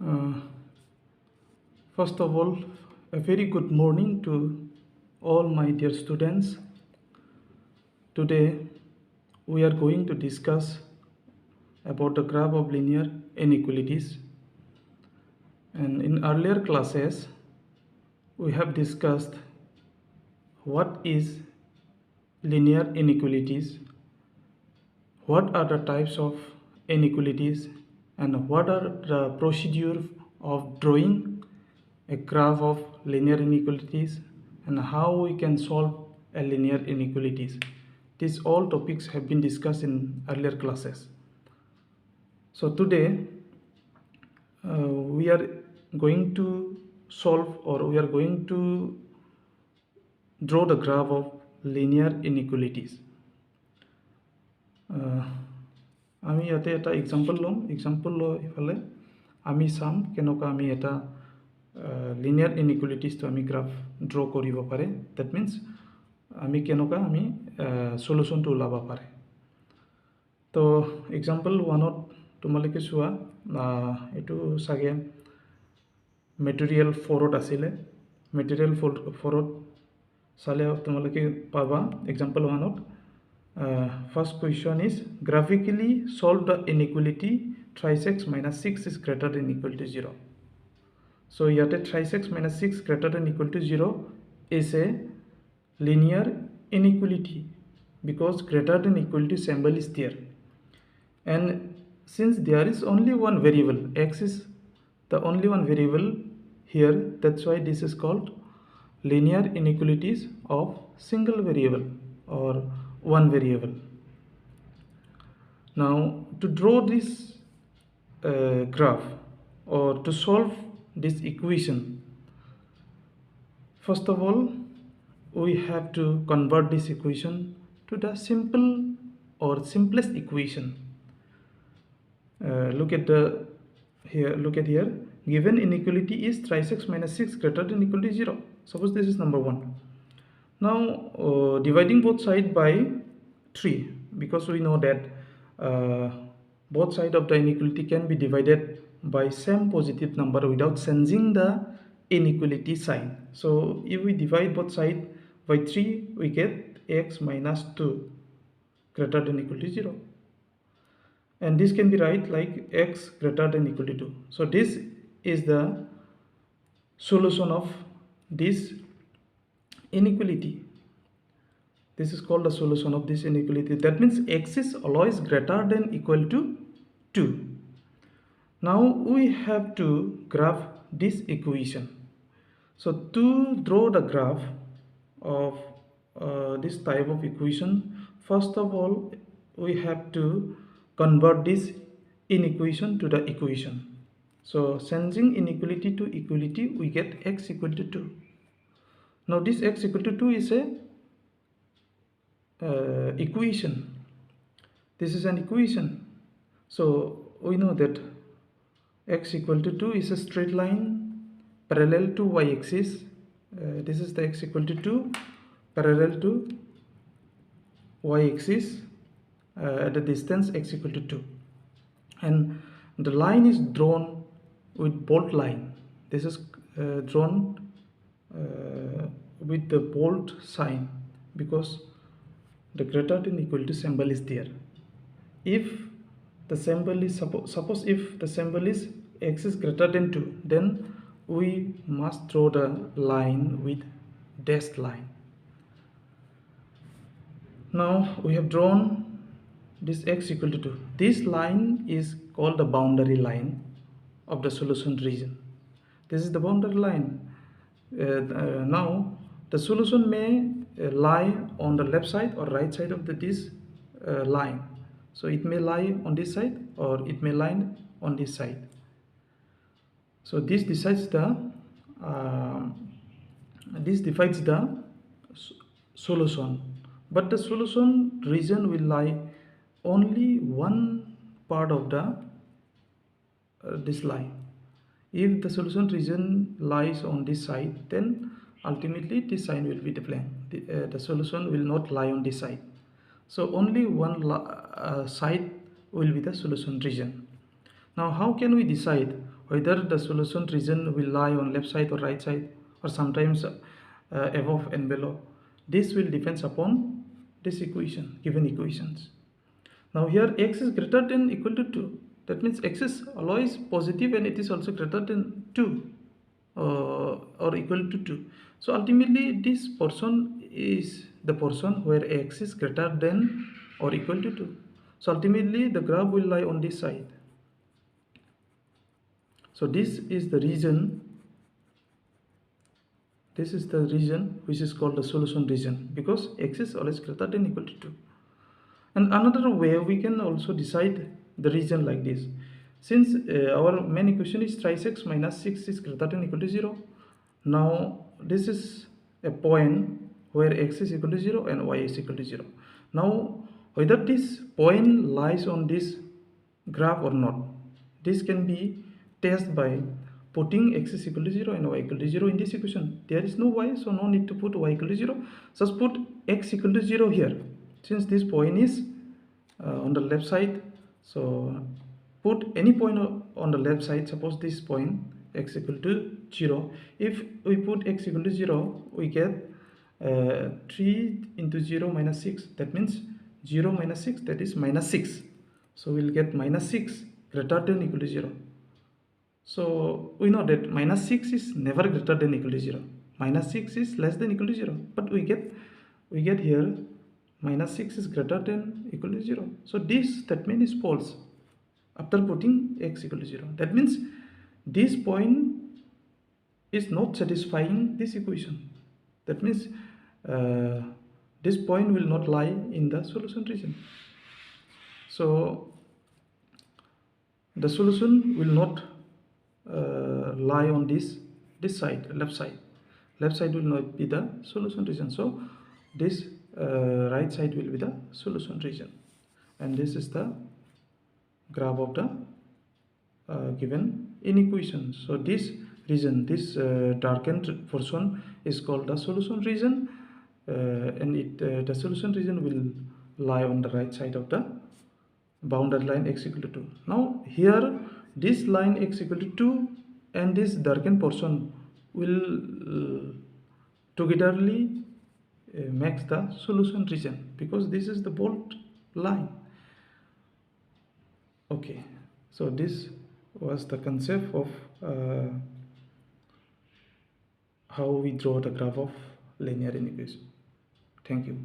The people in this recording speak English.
Uh, First of all, a very good morning to all my dear students. Today, we are going to discuss about the graph of linear inequalities. And in earlier classes, we have discussed what is linear inequalities, what are the types of inequalities, and what are the procedure of drawing a graph of linear inequalities and how we can solve a linear inequalities. These all topics have been discussed in earlier classes. So today we are going to solve, or we are going to draw the graph of linear inequalities. আমি ইয়াতে এটা example ল'ম। Example লৈ ইফালে আমি চাম কেনেকুৱা আমি এটা লিনিয়াৰ ইনইকুৱেলিটিছটো আমি গ্ৰাফ ড্ৰ কৰিব পাৰে। ডেট মিনছ আমি কেনেকুৱা আমি সলিউশ্যনটো ওলাব পাৰে। তো এক্সাম্পল ওৱানত তোমালোকে চোৱা, এইটো চাগে মেটেৰিয়েল 4ত আছিলে। মেটেৰিয়েল 4ত চালে তোমালোকে পাবা example ওৱানত first question is graphically solve the inequality 3x minus 6 is greater than equal to 0. So yet 3x minus 6 greater than equal to 0 is a linear inequality because greater than equal to symbol is there, and since there is only one variable, x is the only one variable here, that's why this is called linear inequalities of single variable or one variable. Now to draw this graph or to solve this equation, first of all we have to convert this equation to the simple or simplest equation. Look at here, given inequality is 3x minus 6 greater than equal to 0. Suppose this is number 1. Now dividing both sides by 3, because we know that both sides of the inequality can be divided by same positive number without changing the inequality sign. So if we divide both sides by 3, we get x minus 2 greater than equal to 0. And this can be write like x greater than equal to 2. So this is the solution of this inequality. This is called the solution of this inequality. That means x is always greater than equal to 2. Now we have to graph this equation. So to draw the graph of this type of equation, first of all we have to convert this inequation to the equation. So changing inequality to equality, we get x equal to 2. Now this x equal to 2 is a equation. This is an equation. So we know that x equal to 2 is a straight line parallel to y-axis. This is the x equal to 2 parallel to y-axis at the distance x equal to 2, and the line is drawn with bold line. This is drawn with the bold sign because the greater than equal to symbol is there. If the symbol is suppose if the symbol is x is greater than 2, then we must draw the line with dashed line. Now we have drawn this x equal to 2. This line is called the boundary line of the solution region. This is the boundary line. Now the solution may lie on the left side or right side of this line. So it may lie on this side or it may lie on this side. So this decides the this divides the solution, but the solution region will lie only one part of the this line. If the solution region lies on this side, then ultimately this sign will be the plane. The solution will not lie on this side. So only one side will be the solution region. Now how can we decide whether the solution region will lie on left side or right side, or sometimes above and below. This will depends upon this equation, given equations. Now here x is greater than equal to 2. That means x is always positive and it is also greater than 2 or equal to 2. So ultimately this portion is the portion where x is greater than or equal to 2. So ultimately the graph will lie on this side. So this is the region which is called the solution region, because x is always greater than equal to 2. And another way we can also decide the region like this. Since our main equation is thrice x minus 6 is greater than equal to 0. Now this is a point where x is equal to 0 and y is equal to 0. Now whether this point lies on this graph or not, this can be tested by putting x is equal to 0 and y equal to 0 in this equation. There is no y, so no need to put y equal to 0. Just put x equal to 0 here. Since this point is on the left side, so put any point on the left side. Suppose this point x equal to 0. If we put x equal to 0, we get 3 into 0 minus 6. That means 0 minus 6, that is minus 6. So we'll get minus 6 greater than equal to 0. So we know that minus 6 is never greater than equal to 0. Minus 6 is less than equal to 0. But we get here minus 6 is greater than equal to 0. So this statement is false after putting x equal to 0. That means this point is not satisfying this equation. That means this point will not lie in the solution region. So the solution will not lie on this side, left side. Left side will not be the solution region. So this right side will be the solution region. And this is the graph of the given inequation. So this region, this darkened portion is called the solution region, and the solution region will lie on the right side of the boundary line x equal to 2. Now here this line x equal to 2 and this darkened portion will togetherly makes the solution region, because this is the bold line. Okay, so this was the concept of how we draw the graph of linear inequation. Thank you.